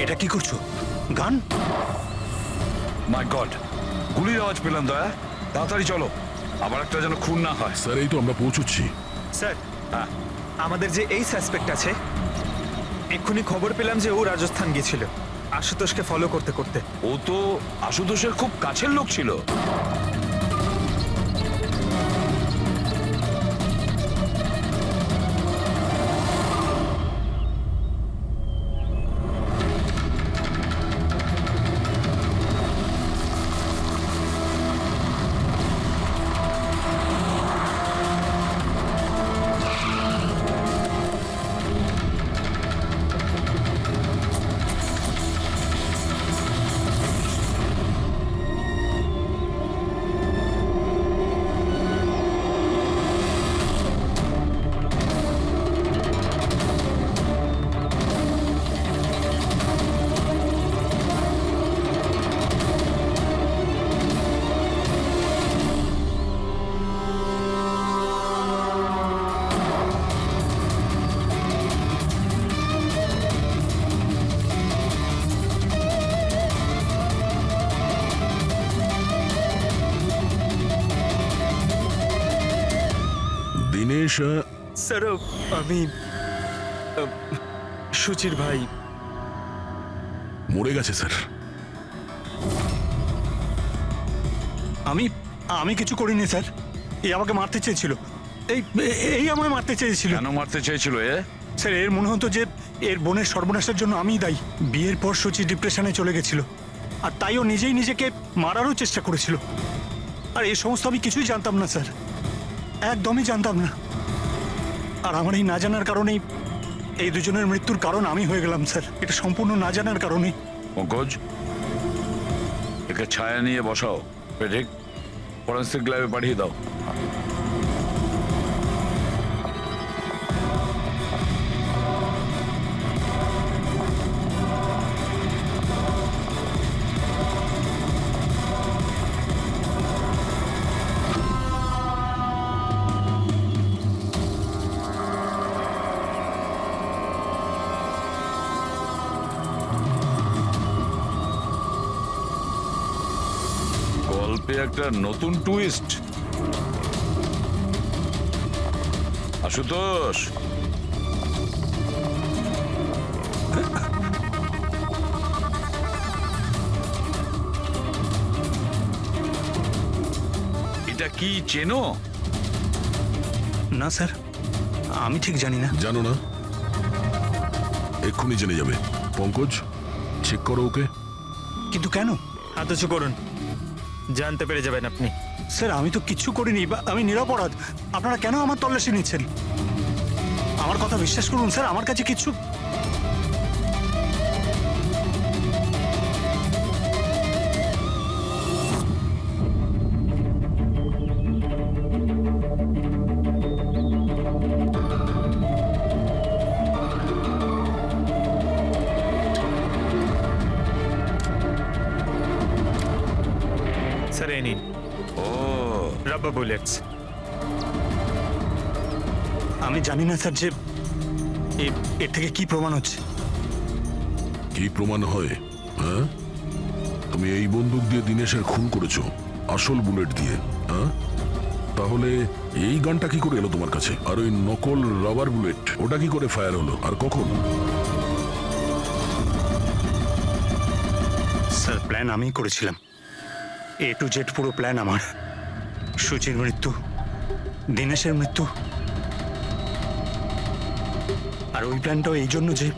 এটা কি করছো? গান? মাই গড, গুলির আওয়াজ পেলাম দয়া। তাড়াতাড়ি চলো, আবার একটা যেন খুন না হয়। স্যার এই তো আমরা পৌঁছচ্ছি। স্যার, হ্যাঁ, আমাদের যে এই সাসপেক্ট আছে, এক্ষুনি খবর পেলাম যে ও রাজস্থান গিয়েছিল আশুতোষকে ফলো করতে করতে। ও তো আশুতোষের খুব কাছের লোক ছিল। দিনেশ স্যার, আমি সুচির ভাই। মরে গেছে স্যার। আমি কিছু করিনি স্যার। এই আমাকে মারতে চেয়েছিল। এই আমায় মারতে চেয়েছিল। কেন মারতে চেয়েছিল এ? স্যার, এর মনে হতো যে এর বোনের সর্বনাশের জন্য আমিই দায়ী। বিয়ের পর সুচি ডিপ্রেশনে চলে গেছিল, আর তাই ও নিজেই নিজেকে মারারও চেষ্টা করেছিল। আর এই সমস্ত আমি কিছুই জানতাম না স্যার, একদমই জানতাম না। আর আমার এই না জানার কারণেই এই দুজনের মৃত্যুর কারণ আমি হয়ে গেলাম স্যার। এটা সম্পূর্ণ না জানার কারণে। পঙ্কজ, একে ছায়া নিয়ে বসাও, ঠিক ফরেন্সিক ল্যাবে পাঠিয়ে দাও। গল্পে একটা নতুন টুইস্ট। আশুতোষ, এটা কি চেনো? না স্যার, আমি ঠিক জানি না। জানো না? এক্ষুনি জেনে যাবে। পঙ্কজ, চেক করো ওকে। কিন্তু কেন? হাত উঁচু করুন, জানতে পেরে যাবেন আপনি। স্যার, আমি তো কিচ্ছু করিনি, আমি নিরপরাধ। আপনারা কেন আমার তল্লাশি নিচ্ছেন? আমার কথা বিশ্বাস করুন স্যার, আমার কাছে কিছু। স্যার, এই নিন ও রাবার বুলেটস। আমি জানি না স্যার যে এর থেকে কি প্রমাণ হচ্ছে। কি প্রমাণ হয়? হ্যাঁ, তুমি এই বন্দুক দিয়ে দিনেশের খুন করেছো, আসল বুলেট দিয়ে। হ্যাঁ, তাহলে এই গানটা কি করে এলো তোমার কাছে? আর ওই নকল রাবার বুলেট ওটা কি করে ফায়ার হলো আর কখন? স্যার প্ল্যান আমিই করেছিলাম, A to Z পুরো প্ল্যান আমার। সুচির মৃত্যু, দিনেশের মৃত্যু, আর ওই প্ল্যানটাও এই জন্য যে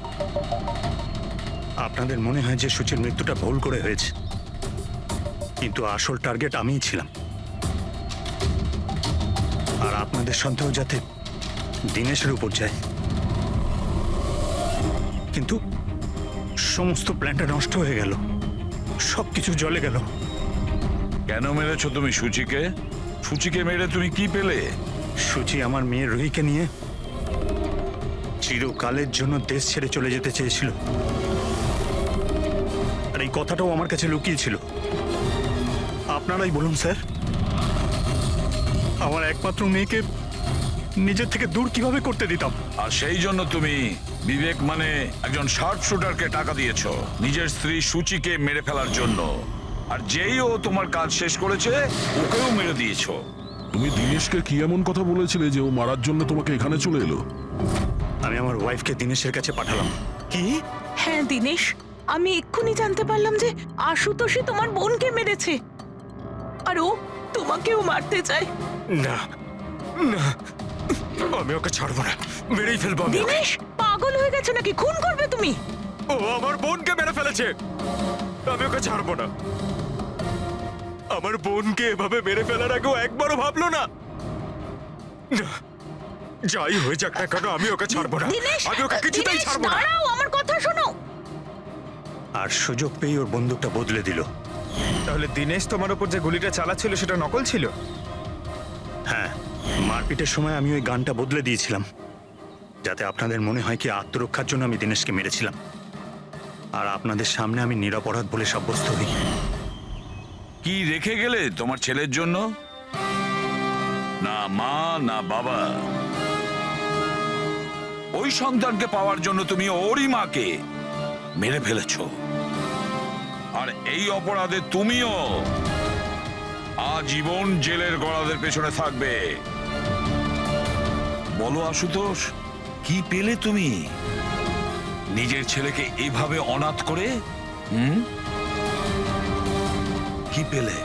আপনাদের মনে হয় যে সুচির মৃত্যুটা ভুল করে হয়েছে, কিন্তু আসল টার্গেট আমিই ছিলাম। আর আপনাদের সন্দেহ যাতে দিনেশের উপর যায়, কিন্তু সমস্ত প্ল্যানটা নষ্ট হয়ে গেল, সবকিছু জ্বলে গেল। কেন মেরেছো তুমি সুচিকে? সুচিকে মেরে তুমি কি পেলে? সুচি আমার মেয়ে রুহিকে নিয়ে চিরকালের জন্য দেশ ছেড়ে চলে যেতে চেয়েছিল, আর এই কথাটাও আমার কাছে লুকিয়ে ছিল। আপনারাই বলুন স্যার, আমার একমাত্র মেয়েকে নিজের থেকে দূর কিভাবে করতে দিতাম? আর সেই জন্য তুমি বিবেক মানে একজন শার্প শুটারকে টাকা দিয়েছো নিজের স্ত্রী সুচিকে মেরে ফেলার জন্য, আর যেই ও তোমার কাজ শেষ করেছে ওকেও মেরে দিয়েছো। তুমি দিনেশকে কি এমন কথা বলেছিলে যে ও মারার জন্য তোমাকে এখানে চলে এলো? আমি আমার ওয়াইফকে দিনেশের কাছে পাঠালাম। কি? হ্যাঁ দিনেশ, আমি এক্ষুনি জানতে পারলাম যে আশুতোষই তোমার বোনকে মেরেছে, আর ও তোমাকেও মারতে চায়। না না, আমি ওকে ছাড়বো না, মেরেই ফেলবো আমি ওকে। দিনেশ পাগল হয়ে গেছো নাকি? খুন করবে তুমি? ও আমার বোনকে মেরে ফেলেছে, আমি ওকে ছাড়বো না। আমার বোনকে এভাবে মেরে ফেলার আগেও একবারও ভাবলো না। না, যাই হয়ে যাক না কেন আমি ওকে ছাড়বো না, দিনেশ, আমি ওকে কিছুতেই দিনেশ, ছাড়বো না। দাঁড়াও, আমার কথা শোনো। আর সুযোগ পেয়ে ওর বন্দুকটা বদলে দিল। তাহলে দিনেশ তোমার উপর যে গুলিটা চালাচ্ছিল সেটা নকল ছিল? হ্যাঁ, মারপিটের সময় আমি ওই গানটা বদলে দিয়েছিলাম, যাতে আপনাদের মনে হয় কি আত্মরক্ষার জন্য আমি দিনেশকে মেরেছিলাম, আর আপনাদের সামনে আমি নিরপরাধ বলে সাব্যস্ত হই। কি রেখে গেলে তোমার ছেলের জন্য? না মা না বাবা। ওই সন্তানকে পাওয়ার জন্য তুমি ওরই মাকে মেরে ফেলেছো, আর এই অপরাধে তুমিও আজীবন জেলের গড়াদের পেছনে থাকবে। বলো আশুতোষ, কি পেলে তুমি নিজের ছেলেকে এভাবে অনাথ করে? কি পেলে?